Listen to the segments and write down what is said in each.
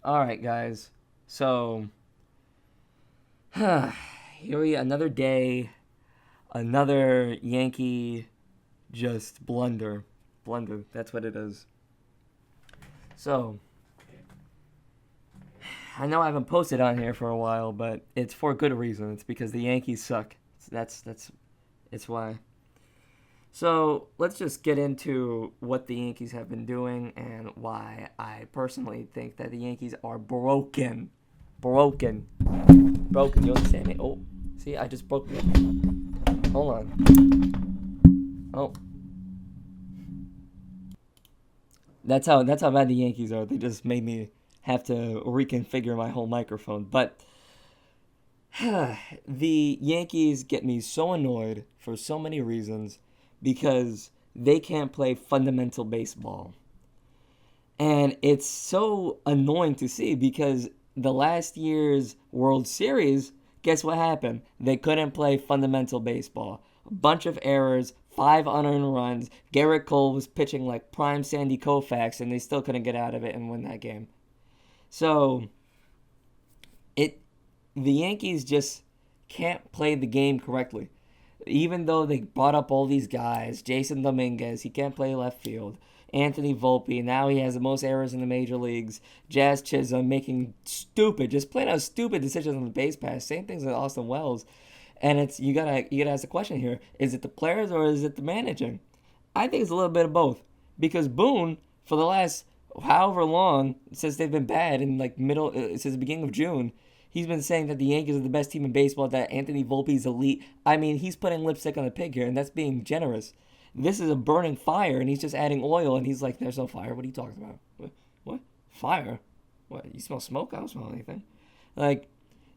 All right, guys. So, here we another day, another Yankee just blunder. Blunder. That's what it is. So, I know I haven't posted on here for a while, but it's for good reason. It's because the Yankees suck. That's it's why. So, let's just get into what the Yankees have been doing and why I personally think that the Yankees are broken. Broken. Broken. You understand me? Oh, see, I just broke it. Hold on. Oh, that's how bad the Yankees are. They just made me have to reconfigure my whole microphone. But the Yankees get me so annoyed for so many reasons because they can't play fundamental baseball. And it's so annoying to see because the last year's World Series, guess what happened? They couldn't play fundamental baseball. A bunch of errors, 5 unearned runs. Garrett Cole was pitching like prime Sandy Koufax, and they still couldn't get out of it and win that game. So it the Yankees just can't play the game correctly. Even though they brought up all these guys, Jason Dominguez, he can't play left field. Anthony Volpe, now he has the most errors in the major leagues. Jazz Chisholm making stupid, just plain out stupid decisions on the base pass. Same things with Austin Wells. And it's you gotta ask the question here: is it the players or is it the managing? I think it's a little bit of both. Because Boone, for the last however long since they've been bad in like middle since the beginning of June, he's been saying that the Yankees are the best team in baseball, that Anthony Volpe's elite. I mean, he's putting lipstick on the pig here, and that's being generous. This is a burning fire, and he's just adding oil, and he's like, there's no fire. What are you talking about? What? Fire? What? You smell smoke? I don't smell anything. Like,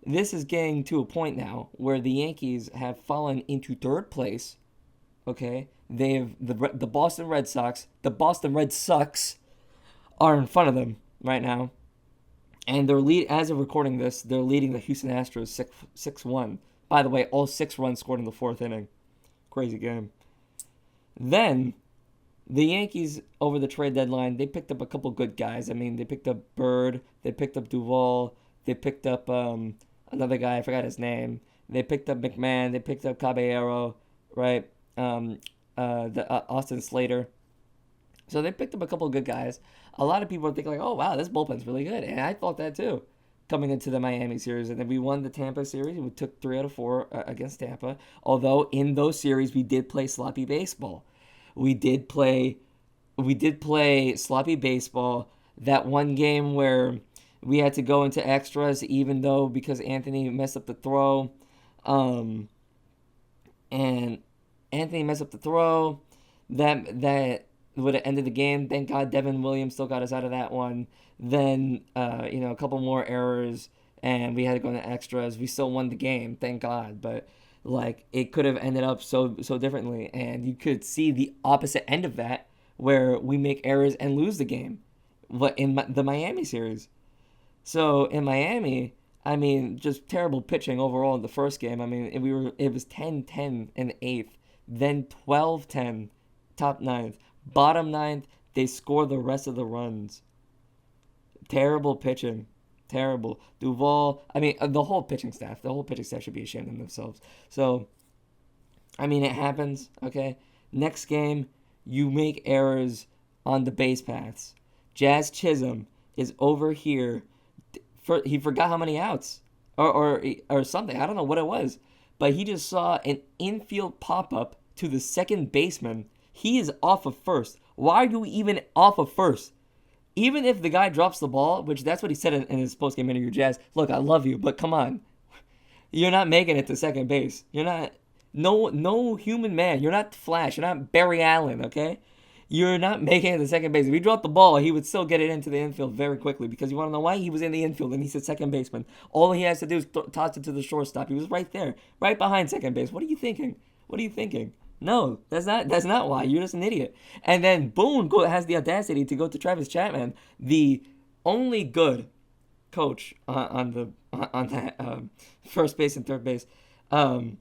this is getting to a point now where the Yankees have fallen into third place. Okay? They have the Boston Red Sox, the Boston Red Sox are in front of them right now. And they're as of recording this, they're leading the Houston Astros 6-1. By the way, all 6 runs scored in the fourth inning. Crazy game. Then the Yankees over the trade deadline, they picked up a couple good guys. I mean, they picked up Bird, they picked up Duvall, they picked up another guy, I forgot his name. They picked up McMahon, they picked up Caballero, right? Austin Slater. So they picked up a couple of good guys. A lot of people are thinking like, oh wow, this bullpen's really good, and I thought that too, coming into the Miami series. And then we won the Tampa series. We took 3 out of 4 against Tampa. Although in those series we did play sloppy baseball. We did play sloppy baseball. That one game where we had to go into extras, even though because Anthony messed up the throw, and Anthony messed up the throw. That would have ended the game. Thank God Devin Williams still got us out of that one. Then, a couple more errors, and we had to go into extras. We still won the game, thank God. But, like, it could have ended up so differently. And you could see the opposite end of that, where we make errors and lose the game. What in the Miami series. So, in Miami, I mean, just terrible pitching overall in the first game. I mean, it was 10-10 in the 8th. Then 12-10, top 9th. Bottom 9th, they score the rest of the runs. Terrible pitching. Terrible. Duvall, I mean, the whole pitching staff should be ashamed of themselves. So, I mean, it happens, okay? Next game, you make errors on the base paths. Jazz Chisholm is over here. He forgot how many outs or something. I don't know what it was. But he just saw an infield pop-up to the second baseman. He is off of first. Why are you even off of first? Even if the guy drops the ball, which that's what he said in his post-game interview, Jazz, look, I love you, but come on. You're not making it to second base. You're not, no human man. You're not Flash. You're not Barry Allen, okay? You're not making it to second base. If he dropped the ball, he would still get it into the infield very quickly because you want to know why? He was in the infield and he's a second baseman. All he has to do is toss it to the shortstop. He was right there, right behind second base. What are you thinking? What are you thinking? No, that's not why. You're just an idiot. And then Boone has the audacity to go to Travis Chapman, the only good coach on that first base and third base, and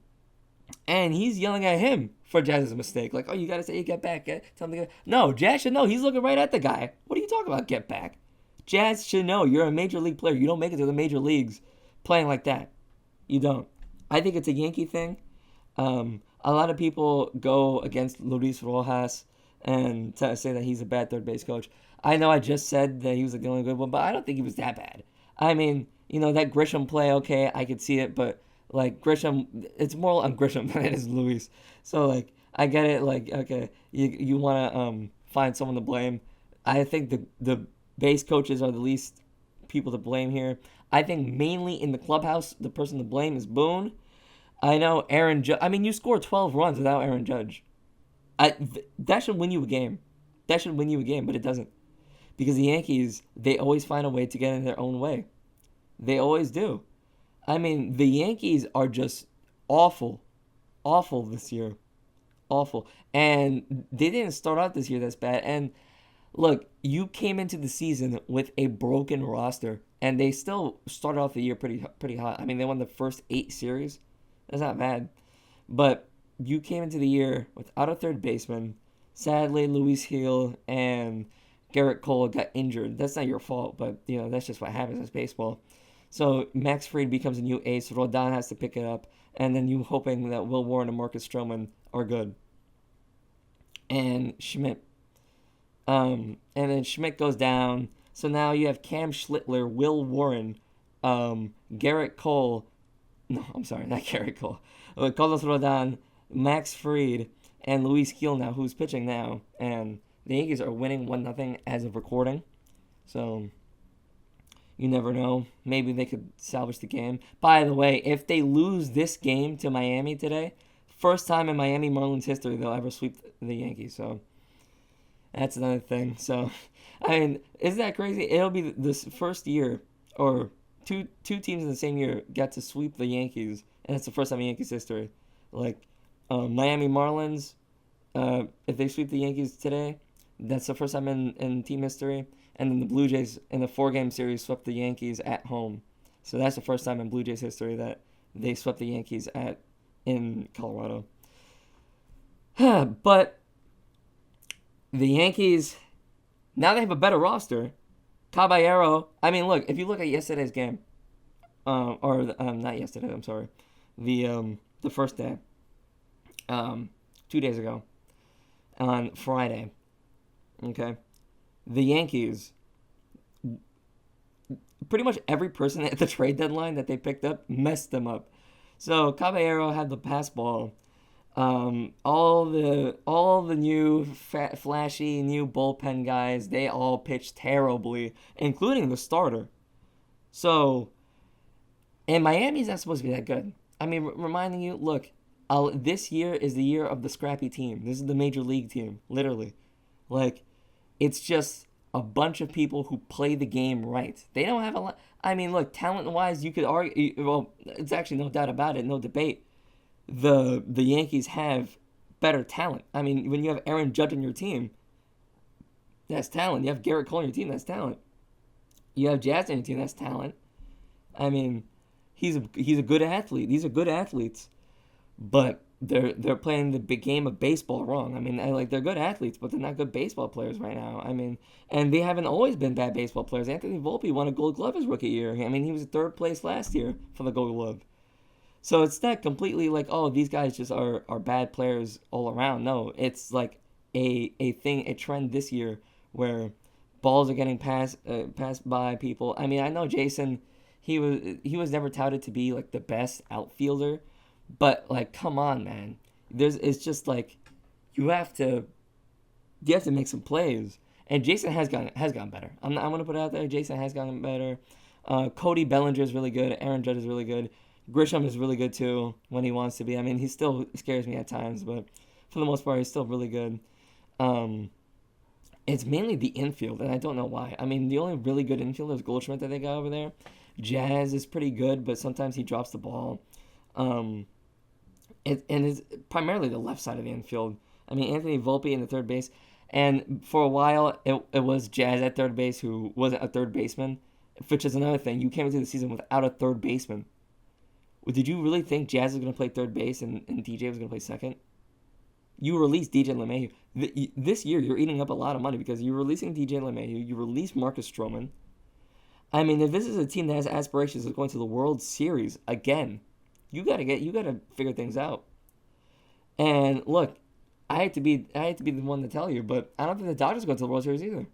he's yelling at him for Jazz's mistake. Like, oh, you gotta say you get back. Tell him to get. No, Jazz should know. He's looking right at the guy. What are you talking about? Get back. Jazz should know you're a major league player. You don't make it to the major leagues playing like that. You don't. I think it's a Yankee thing. A lot of people go against Luis Rojas and say that he's a bad third base coach. I know I just said that he was like the only good one, but I don't think he was that bad. I mean, that Grisham play, okay, I could see it, but like Grisham, it's more on Grisham than it is Luis. So like, I get it. Like, okay, you want to find someone to blame. I think the base coaches are the least people to blame here. I think mainly in the clubhouse, the person to blame is Boone. I know Aaron Judge. I mean, you scored 12 runs without Aaron Judge. That should win you a game. That should win you a game, but it doesn't. Because the Yankees, they always find a way to get in their own way. They always do. I mean, the Yankees are just awful. Awful this year. Awful. And they didn't start out this year that's bad. And look, you came into the season with a broken roster, and they still started off the year pretty hot. I mean, they won the first 8 series. That's not bad. But you came into the year without a third baseman. Sadly, Luis Gil and Garrett Cole got injured. That's not your fault, but that's just what happens. It's baseball. So Max Fried becomes a new ace. Rodon has to pick it up, and then you hoping that Will Warren and Marcus Stroman are good. And Schmidt. And then Schmidt goes down. So now you have Cam Schlittler, Will Warren, Garrett Cole. No, I'm sorry, not Garrett Cole. Carlos Rodon, Max Fried, and Luis Gil now, who's pitching now. And the Yankees are winning 1-0 as of recording. So you never know. Maybe they could salvage the game. By the way, if they lose this game to Miami today, first time in Miami Marlins history they'll ever sweep the Yankees. So that's another thing. So, I mean, isn't that crazy? It'll be this first year, or two teams in the same year got to sweep the Yankees, and it's the first time in Yankees history. Like, Miami Marlins, if they sweep the Yankees today, that's the first time in team history. And then the Blue Jays in the 4-game series swept the Yankees at home. So that's the first time in Blue Jays history that they swept the Yankees in Colorado. But the Yankees, now they have a better roster. Caballero, I mean, look, if you look at yesterday's game, not yesterday, I'm sorry, the first day, 2 days ago, on Friday, okay, the Yankees, pretty much every person at the trade deadline that they picked up messed them up. So Caballero had the pass ball. All the new flashy new bullpen guys, they all pitched terribly, including the starter. So, and Miami's not supposed to be that good. I mean, reminding you, look, this year is the year of the scrappy team. This is the major league team, literally. Like, it's just a bunch of people who play the game right. They don't have a lot. I mean, look, talent-wise, you could argue. Well, it's actually no doubt about it, no debate. The Yankees have better talent. I mean, when you have Aaron Judge on your team, that's talent. You have Garrett Cole on your team, that's talent. You have Jazz on your team, that's talent. I mean, he's a good athlete. These are good athletes, but they're playing the big game of baseball wrong. I mean, they're good athletes, but they're not good baseball players right now. I mean, and they haven't always been bad baseball players. Anthony Volpe won a Gold Glove his rookie year. I mean, he was third place last year for the Gold Glove. So it's not completely like, oh, these guys just are bad players all around. No, it's like a trend this year where balls are getting passed by people. I mean, I know Jason, he was never touted to be like the best outfielder, but like, come on, man. It's just like you have to make some plays. And Jason has gotten better. I'm gonna put it out there. Jason has gotten better. Cody Bellinger is really good. Aaron Judge is really good. Grisham is really good too when he wants to be. I mean, he still scares me at times, but for the most part, he's still really good. It's mainly the infield, and I don't know why. I mean, the only really good infielder is Goldschmidt that they got over there. Jazz is pretty good, but sometimes he drops the ball. And it's primarily the left side of the infield. I mean, Anthony Volpe in the third base. And for a while, it was Jazz at third base who wasn't a third baseman, which is another thing. You came into the season without a third baseman. Did you really think Jazz was going to play third base and DJ was going to play second? You released DJ LeMahieu. This year, you're eating up a lot of money because you're releasing DJ LeMahieu. You released Marcus Stroman. I mean, if this is a team that has aspirations of going to the World Series again, you gotta figure things out. And look, I hate to be the one to tell you, but I don't think the Dodgers go to the World Series either.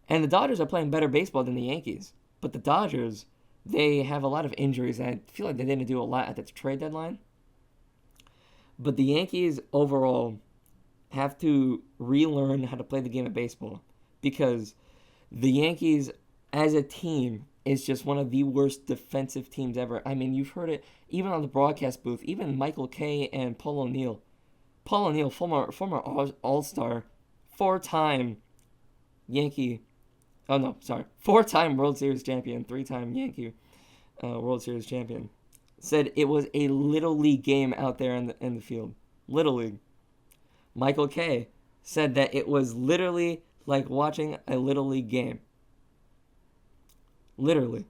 And the Dodgers are playing better baseball than the Yankees. But the Dodgers, they have a lot of injuries, and I feel like they didn't do a lot at the trade deadline. But the Yankees overall have to relearn how to play the game of baseball because the Yankees as a team is just one of the worst defensive teams ever. I mean, you've heard it even on the broadcast booth, even Michael Kay and Paul O'Neill. Paul O'Neill, former All-Star, four-time Yankee. Oh no, sorry, four-time World Series champion, three-time Yankee World Series champion, said it was a little league game out there in the field. Little league. Michael Kay said that it was literally like watching a little league game. Literally.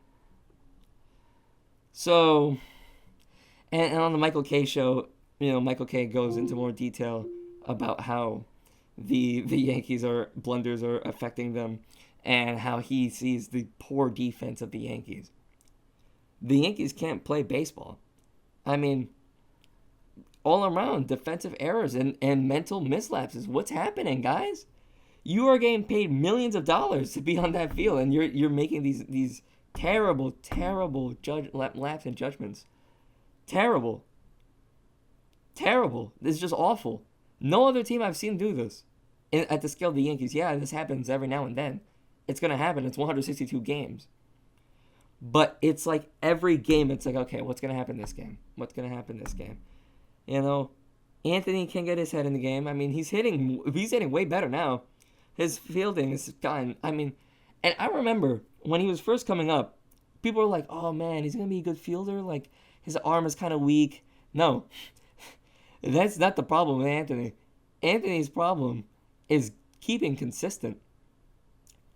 So, and on the Michael Kay show, Michael Kay goes into more detail about how the Yankees blunders are affecting them and how he sees the poor defense of the Yankees. The Yankees can't play baseball. I mean, all around defensive errors and mental mislapses. What's happening, guys? You are getting paid millions of dollars to be on that field, and you're making these terrible laps in judgments. Terrible. This is just awful. No other team I've seen do this at the scale of the Yankees. Yeah, this happens every now and then. It's gonna happen. It's 162 games. But it's like every game, it's like, okay, what's gonna happen this game? What's gonna happen this game? Anthony can get his head in the game. I mean, he's hitting way better now. His fielding has gotten, and I remember when he was first coming up, people were like, oh man, he's going to be a good fielder. Like, his arm is kind of weak. No, that's not the problem with Anthony. Anthony's problem is keeping consistent.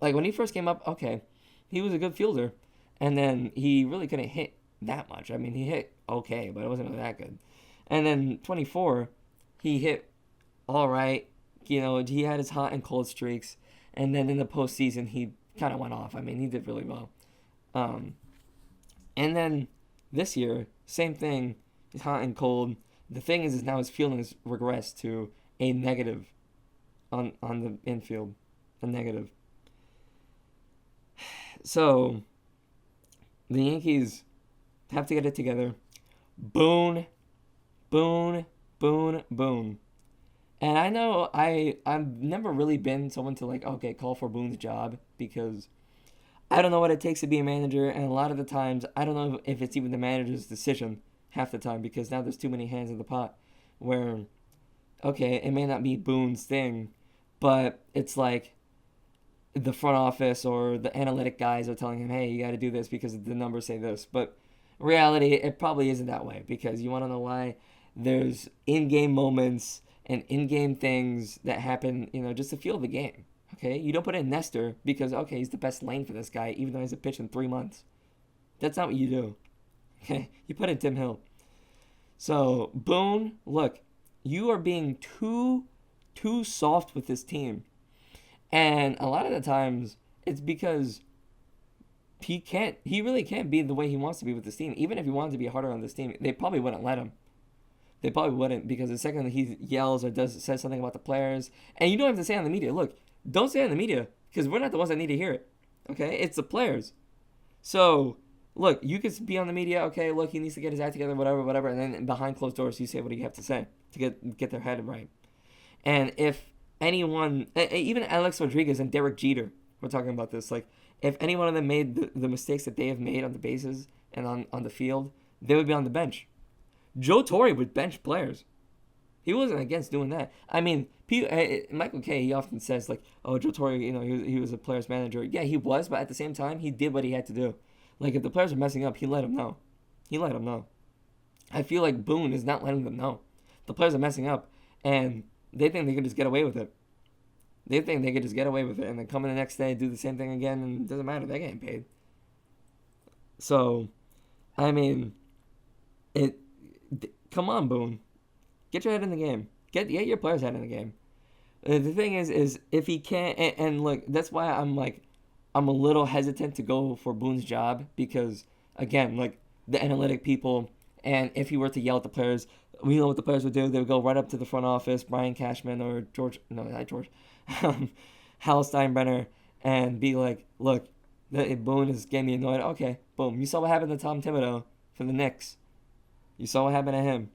Like, when he first came up, okay, he was a good fielder. And then he really couldn't hit that much. I mean, he hit okay, but it wasn't really that good. And then 24, he hit all right. He had his hot and cold streaks. And then in the postseason, he kind of went off. I mean, he did really well. And then this year, same thing. He's hot and cold. The thing is now his fielding has regressed to a negative on the infield. A negative. So, the Yankees have to get it together. Boone. And I know I've never really been someone to call for Boone's job because I don't know what it takes to be a manager, and a lot of the times I don't know if it's even the manager's decision half the time because now there's too many hands in the pot where, okay, it may not be Boone's thing, but it's like the front office or the analytic guys are telling him, hey, you got to do this because the numbers say this. But in reality, it probably isn't that way because you want to know why? There's in-game moments and in-game things that happen, just to feel the game. Okay, you don't put in Nestor because he's the best lane for this guy, even though he's a pitch in 3 months. That's not what you do. Okay, you put in Tim Hill. So Boone, look, you are being too soft with this team, and a lot of the times it's because he really can't be the way he wants to be with this team. Even if he wanted to be harder on this team, they probably wouldn't let him. They probably wouldn't because the second that he yells or says something about the players, and you don't have to say on the media, look, don't say on the media because we're not the ones that need to hear it. Okay, it's the players. So look, you could be on the media. Okay, look, he needs to get his act together, whatever, and then behind closed doors, you say what you have to say to get their head right. And if anyone, even Alex Rodriguez and Derek Jeter, we're talking about this. Like, if any one of them made the mistakes that they have made on the bases and on the field, they would be on the bench. Joe Torre would bench players. He wasn't against doing that. I mean, Michael Kay, he often says, like, oh, Joe Torre, he was a player's manager. Yeah, he was, but at the same time, he did what he had to do. Like, if the players are messing up, he let them know. I feel like Boone is not letting them know. The players are messing up, and they think they can just get away with it. And then come in the next day, do the same thing again, and it doesn't matter. They're getting paid. So, I mean, come on, Boone. Get your head in the game. Get your players' head in the game. The thing is if he can't, and look, that's why I'm like, I'm a little hesitant to go for Boone's job because, again, like the analytic people, and if he were to yell at the players, we know what the players would do. They would go right up to the front office, Brian Cashman or George, no, not George, Hal Steinbrenner, and be like, look, Boone is getting me annoyed. Okay, boom. You saw what happened to Tom Thibodeau for the Knicks. You saw what happened to him.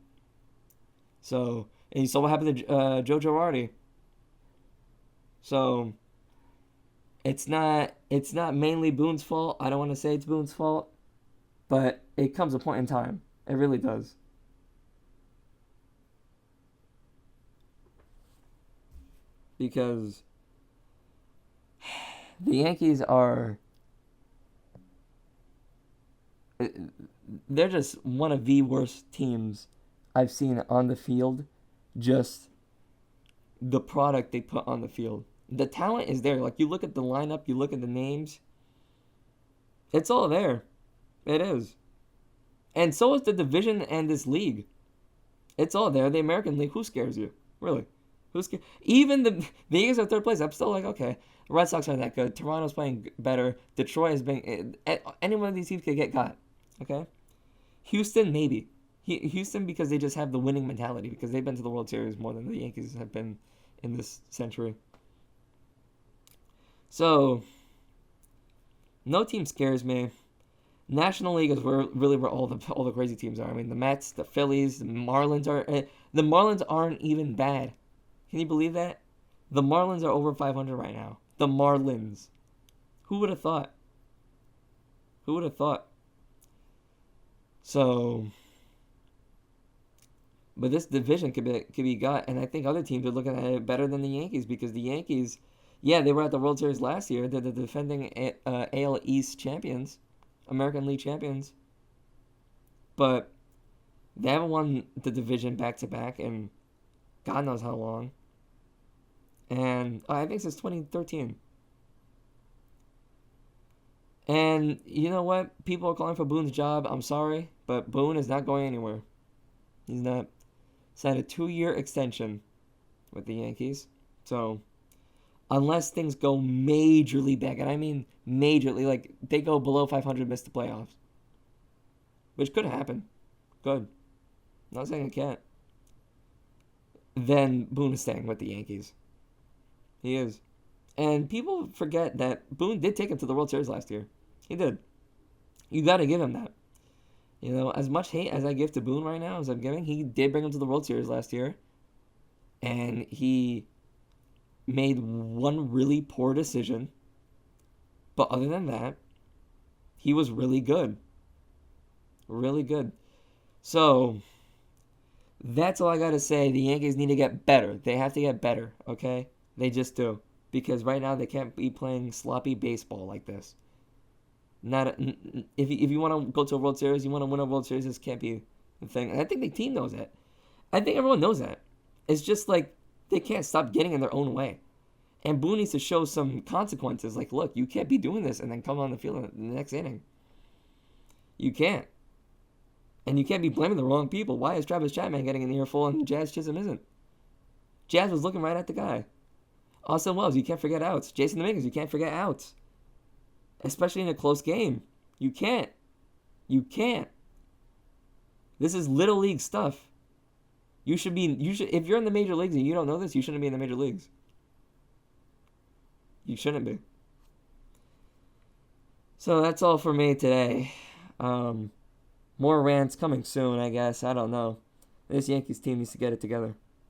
So, and you saw what happened to Joe Girardi. So, it's not mainly Boone's fault. I don't want to say it's Boone's fault, but it comes a point in time. It really does. Because the Yankees are they're just one of the worst teams I've seen on the field. Just the product they put on the field. The talent is there. Like you look at the lineup, you look at the names, it's all there. It is. And so is the division and this league. It's all there. The American League, who scares you? Really? Who scares? Even the Yankees are third place. I'm still like, okay. The Red Sox aren't that good. Toronto's playing better. Detroit has been. Any one of these teams could get got. Okay? Houston, maybe. Houston, because they just have the winning mentality, because they've been to the World Series more than the Yankees have been in this century. So, no team scares me. National League is where all the crazy teams are. I mean, the Mets, the Phillies, the Marlins are. The Marlins aren't even bad. Can you believe that? The Marlins are over 500 right now. The Marlins. Who would have thought? Who would have thought? So, but this division could be got, and I think other teams are looking at it better than the Yankees, because the Yankees, yeah, they were at the World Series last year. They're the defending AL East champions, American League champions, but they haven't won the division back to back in God knows how long. And I think since 2013. And you know what? People are calling for Boone's job. I'm sorry, but Boone is not going anywhere. He's not. Signed a 2-year extension with the Yankees. So, unless things go majorly bad, and I mean majorly, like they go below 500, miss the playoffs, which could happen. Good. Not saying it can't. Then Boone is staying with the Yankees. He is. And people forget that Boone did take him to the World Series last year. He did. You got to give him that. You know, as much hate as I give to Boone right now as I'm giving, he did bring him to the World Series last year. And he made one really poor decision. But other than that, he was really good. Really good. So, that's all I got to say. The Yankees need to get better. They have to get better, okay? They just do. Because right now they can't be playing sloppy baseball like this. If you want to go to a World Series, you want to win a World Series, this can't be the thing. And I think the team knows that. I think everyone knows that. It's just like they can't stop getting in their own way. And Boone needs to show some consequences. Like, look, you can't be doing this and then come on the field in the next inning. You can't. And you can't be blaming the wrong people. Why is Travis Chapman getting an earful and Jazz Chisholm isn't? Jazz was looking right at the guy. Austin Wells, you can't forget outs. Jason Dominguez, you can't forget outs. Especially in a close game. You can't. You can't. This is little league stuff. If you're in the major leagues and you don't know this, you shouldn't be in the major leagues. You shouldn't be. So that's all for me today. More rants coming soon, I guess. I don't know. This Yankees team needs to get it together.